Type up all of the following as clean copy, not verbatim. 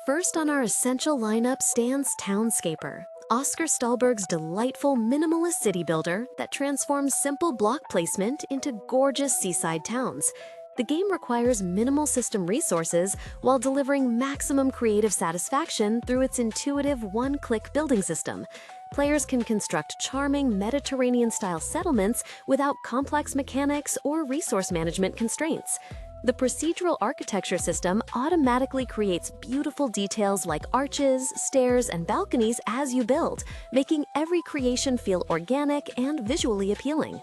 First on our essential lineup stands Townscaper, Oscar Stallberg's delightful minimalist city builder that transforms simple block placement into gorgeous seaside towns. The game requires minimal system resources while delivering maximum creative satisfaction through its intuitive one-click building system. Players can construct charming Mediterranean-style settlements without complex mechanics or resource management constraints. The procedural architecture system automatically creates beautiful details like arches, stairs, and balconies as you build, making every creation feel organic and visually appealing.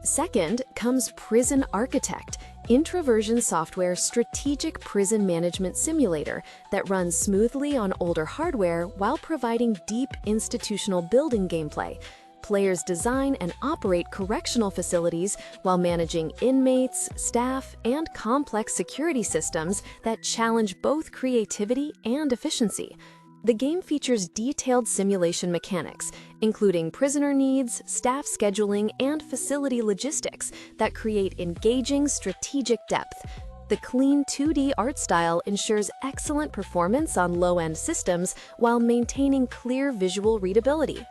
Second comes Prison Architect, Introversion Software's strategic prison management simulator that runs smoothly on older hardware while providing deep institutional building gameplay. Players design and operate correctional facilities while managing inmates, staff, and complex security systems that challenge both creativity and efficiency. The game features detailed simulation mechanics, including prisoner needs, staff scheduling, and facility logistics that create engaging strategic depth. The clean 2D art style ensures excellent performance on low-end systems while maintaining clear visual readability.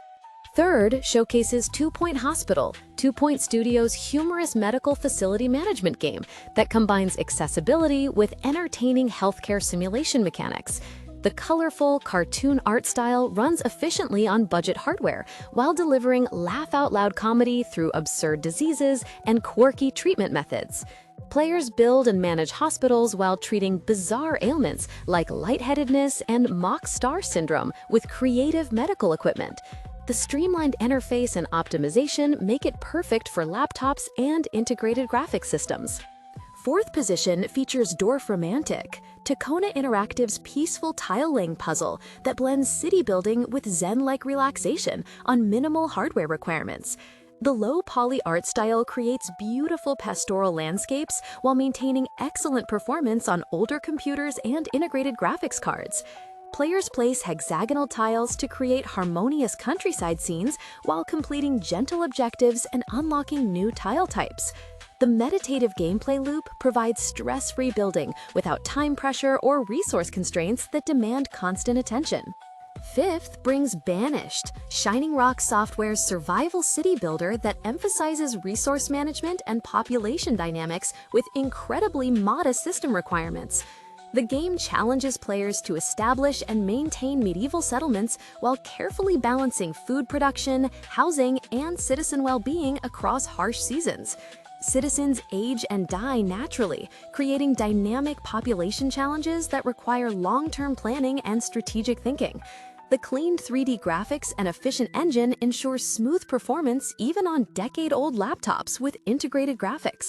Third showcases 2 Point Hospital, 2 Point Studio's humorous medical facility management game that combines accessibility with entertaining healthcare simulation mechanics. The colorful, cartoon art style runs efficiently on budget hardware while delivering laugh-out-loud comedy through absurd diseases and quirky treatment methods. Players build and manage hospitals while treating bizarre ailments like lightheadedness and mock star syndrome with creative medical equipment. The streamlined interface and optimization make it perfect for laptops and integrated graphics systems. Fourth position features Dorfromantik, Tacona Interactive's peaceful tile-laying puzzle that blends city building with zen-like relaxation on minimal hardware requirements. The low-poly art style creates beautiful pastoral landscapes while maintaining excellent performance on older computers and integrated graphics cards. Players place hexagonal tiles to create harmonious countryside scenes while completing gentle objectives and unlocking new tile types. The meditative gameplay loop provides stress-free building without time pressure or resource constraints that demand constant attention. Fifth brings Banished, Shining Rock Software's survival city builder that emphasizes resource management and population dynamics with incredibly modest system requirements. The game challenges players to establish and maintain medieval settlements while carefully balancing food production, housing, and citizen well-being across harsh seasons. Citizens age and die naturally, creating dynamic population challenges that require long-term planning and strategic thinking. The clean 3D graphics and efficient engine ensure smooth performance even on decade-old laptops with integrated graphics.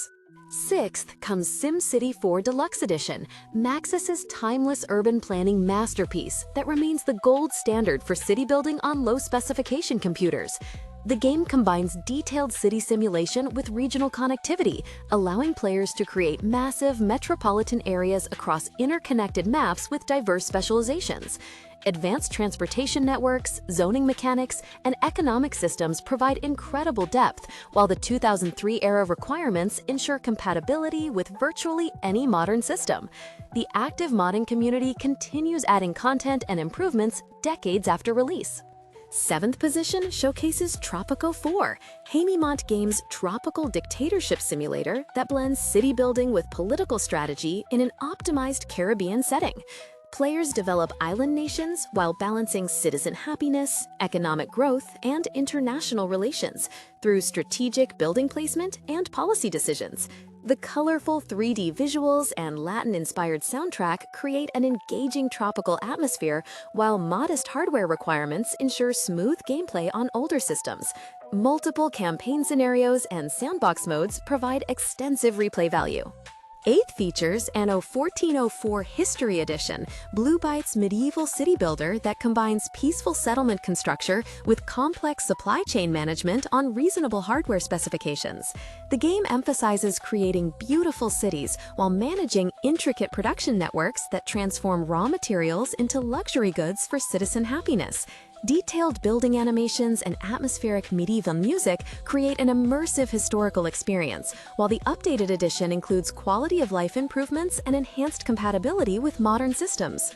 Sixth comes SimCity 4 Deluxe Edition, Maxis's timeless urban planning masterpiece that remains the gold standard for city building on low-specification computers. The game combines detailed city simulation with regional connectivity, allowing players to create massive metropolitan areas across interconnected maps with diverse specializations. Advanced transportation networks, zoning mechanics, and economic systems provide incredible depth, while the 2003-era requirements ensure compatibility with virtually any modern system. The active modding community continues adding content and improvements decades after release. Seventh position showcases Tropico 4, Haemimont Games' tropical dictatorship simulator that blends city building with political strategy in an optimized Caribbean setting. Players develop island nations while balancing citizen happiness, economic growth, and international relations through strategic building placement and policy decisions. The colorful 3D visuals and Latin-inspired soundtrack create an engaging tropical atmosphere, while modest hardware requirements ensure smooth gameplay on older systems. Multiple campaign scenarios and sandbox modes provide extensive replay value. Eighth features Anno 1404 History Edition, Blue Byte's medieval city builder that combines peaceful settlement construction with complex supply chain management on reasonable hardware specifications. The game emphasizes creating beautiful cities while managing intricate production networks that transform raw materials into luxury goods for citizen happiness. Detailed building animations and atmospheric medieval music create an immersive historical experience, while the updated edition includes quality-of-life improvements and enhanced compatibility with modern systems.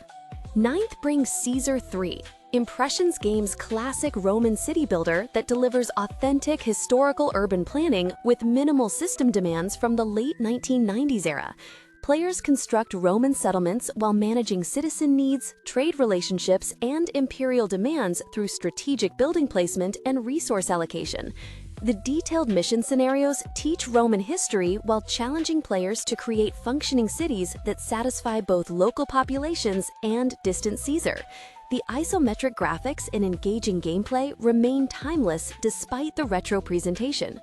Ninth brings Caesar 3, Impressions Games' classic Roman city builder that delivers authentic historical urban planning with minimal system demands from the late 1990s era. Players construct Roman settlements while managing citizen needs, trade relationships, and imperial demands through strategic building placement and resource allocation. The detailed mission scenarios teach Roman history while challenging players to create functioning cities that satisfy both local populations and distant Caesar. The isometric graphics and engaging gameplay remain timeless despite the retro presentation.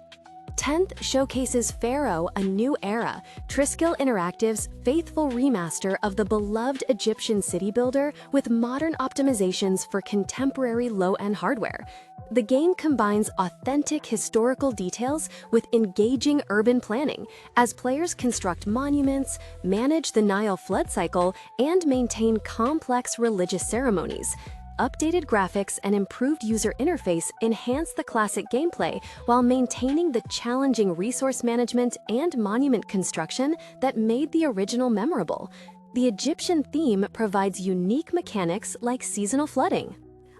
10th showcases Pharaoh A New Era, Triskill Interactive's faithful remaster of the beloved Egyptian city builder with modern optimizations for contemporary low-end hardware. The game combines authentic historical details with engaging urban planning as players construct monuments, manage the Nile flood cycle, and maintain complex religious ceremonies. Updated graphics and improved user interface enhance the classic gameplay while maintaining the challenging resource management and monument construction that made the original memorable. The Egyptian theme provides unique mechanics like seasonal flooding.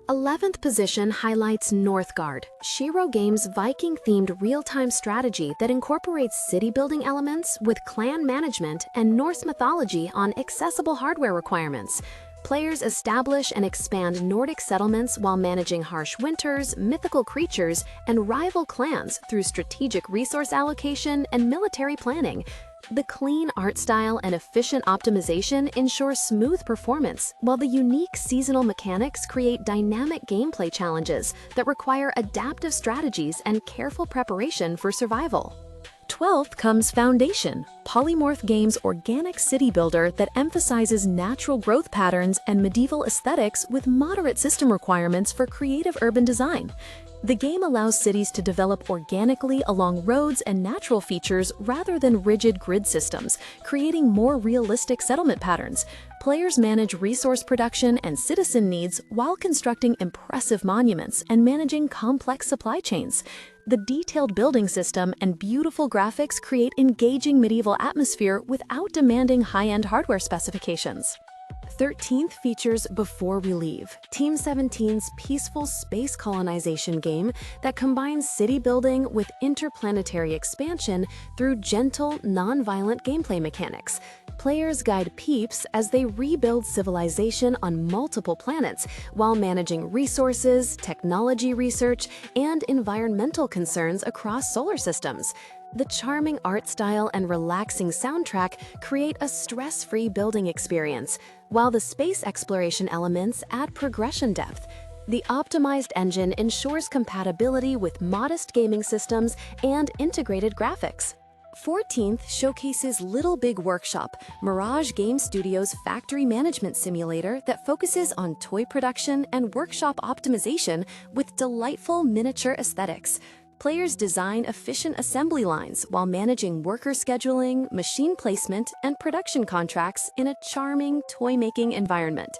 11th position highlights Northgard, Shiro Games' Viking-themed real-time strategy that incorporates city-building elements with clan management and Norse mythology on accessible hardware requirements. Players establish and expand Nordic settlements while managing harsh winters, mythical creatures, and rival clans through strategic resource allocation and military planning. The clean art style and efficient optimization ensure smooth performance, while the unique seasonal mechanics create dynamic gameplay challenges that require adaptive strategies and careful preparation for survival. 12th comes Foundation, Polymorph Games' organic city builder that emphasizes natural growth patterns and medieval aesthetics with moderate system requirements for creative urban design. The game allows cities to develop organically along roads and natural features rather than rigid grid systems, creating more realistic settlement patterns. Players manage resource production and citizen needs while constructing impressive monuments and managing complex supply chains. The detailed building system and beautiful graphics create engaging medieval atmosphere without demanding high-end hardware specifications. 13th features Before We Leave, Team 17's peaceful space colonization game that combines city building with interplanetary expansion through gentle, non-violent gameplay mechanics. Players guide peeps as they rebuild civilization on multiple planets while managing resources, technology research, and environmental concerns across solar systems. The charming art style and relaxing soundtrack create a stress-free building experience, while the space exploration elements add progression depth. The optimized engine ensures compatibility with modest gaming systems and integrated graphics. 14th showcases Little Big Workshop, Mirage Game Studios' factory management simulator that focuses on toy production and workshop optimization with delightful miniature aesthetics. Players design efficient assembly lines while managing worker scheduling, machine placement, and production contracts in a charming toy-making environment.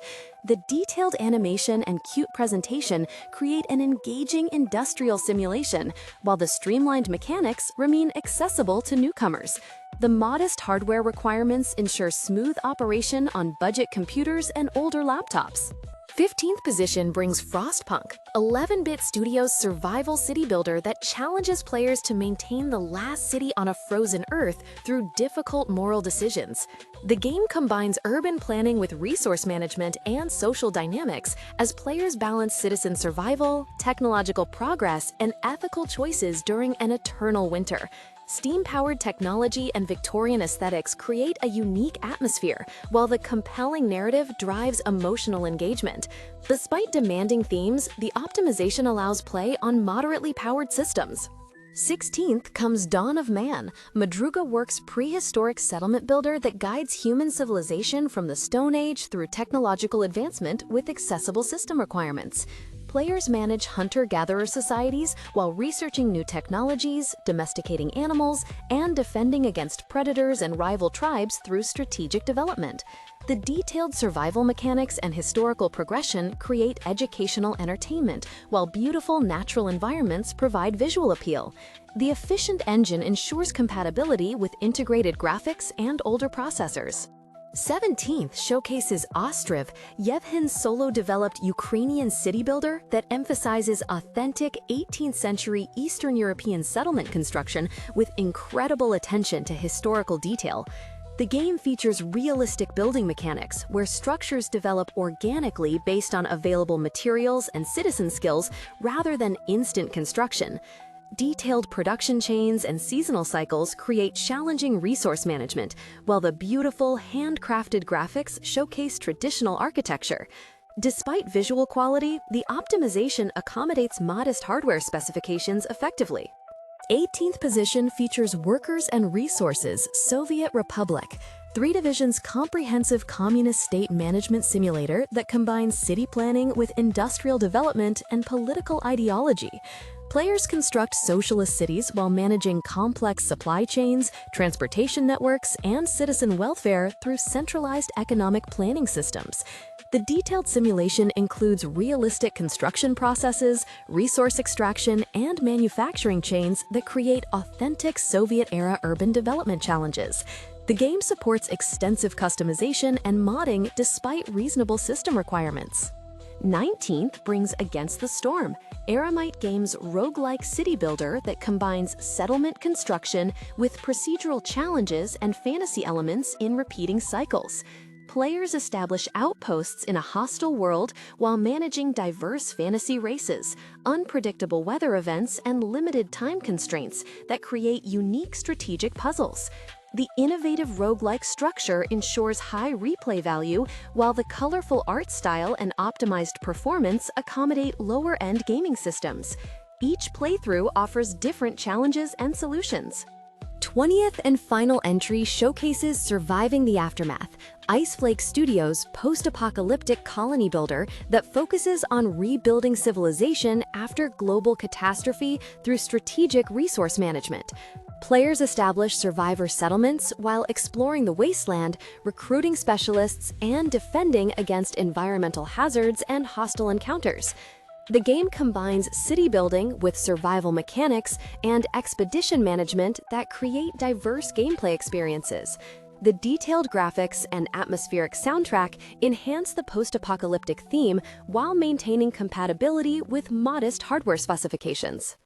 The detailed animation and cute presentation create an engaging industrial simulation, while the streamlined mechanics remain accessible to newcomers. The modest hardware requirements ensure smooth operation on budget computers and older laptops. 15th position brings Frostpunk, 11-bit studio's survival city builder that challenges players to maintain the last city on a frozen Earth through difficult moral decisions. The game combines urban planning with resource management and social dynamics as players balance citizen survival, technological progress, and ethical choices during an eternal winter. Steam-powered technology and Victorian aesthetics create a unique atmosphere, while the compelling narrative drives emotional engagement. Despite demanding themes, the optimization allows play on moderately powered systems. 16th comes Dawn of Man, Madruga Works' prehistoric settlement builder that guides human civilization from the Stone Age through technological advancement with accessible system requirements. Players manage hunter-gatherer societies while researching new technologies, domesticating animals, and defending against predators and rival tribes through strategic development. The detailed survival mechanics and historical progression create educational entertainment, while beautiful natural environments provide visual appeal. The efficient engine ensures compatibility with integrated graphics and older processors. 17th showcases Ostriv, Yevhen's solo-developed Ukrainian city builder that emphasizes authentic 18th century Eastern European settlement construction with incredible attention to historical detail. The game features realistic building mechanics, where structures develop organically based on available materials and citizen skills rather than instant construction. Detailed production chains and seasonal cycles create challenging resource management, while the beautiful, handcrafted graphics showcase traditional architecture. Despite visual quality, the optimization accommodates modest hardware specifications effectively. 18th position features Workers and Resources, Soviet Republic, 3 Division's comprehensive communist state management simulator that combines city planning with industrial development and political ideology. Players construct socialist cities while managing complex supply chains, transportation networks, and citizen welfare through centralized economic planning systems. The detailed simulation includes realistic construction processes, resource extraction, and manufacturing chains that create authentic Soviet-era urban development challenges. The game supports extensive customization and modding despite reasonable system requirements. 19th brings Against the Storm, Aramite Games' roguelike city builder that combines settlement construction with procedural challenges and fantasy elements in repeating cycles. Players establish outposts in a hostile world while managing diverse fantasy races, unpredictable weather events, and limited time constraints that create unique strategic puzzles. The innovative roguelike structure ensures high replay value, while the colorful art style and optimized performance accommodate lower-end gaming systems. Each playthrough offers different challenges and solutions. 20th and final entry showcases Surviving the Aftermath, Iceflake Studios' post-apocalyptic colony builder that focuses on rebuilding civilization after global catastrophe through strategic resource management. Players establish survivor settlements while exploring the wasteland, recruiting specialists, and defending against environmental hazards and hostile encounters. The game combines city building with survival mechanics and expedition management that create diverse gameplay experiences. The detailed graphics and atmospheric soundtrack enhance the post-apocalyptic theme while maintaining compatibility with modest hardware specifications.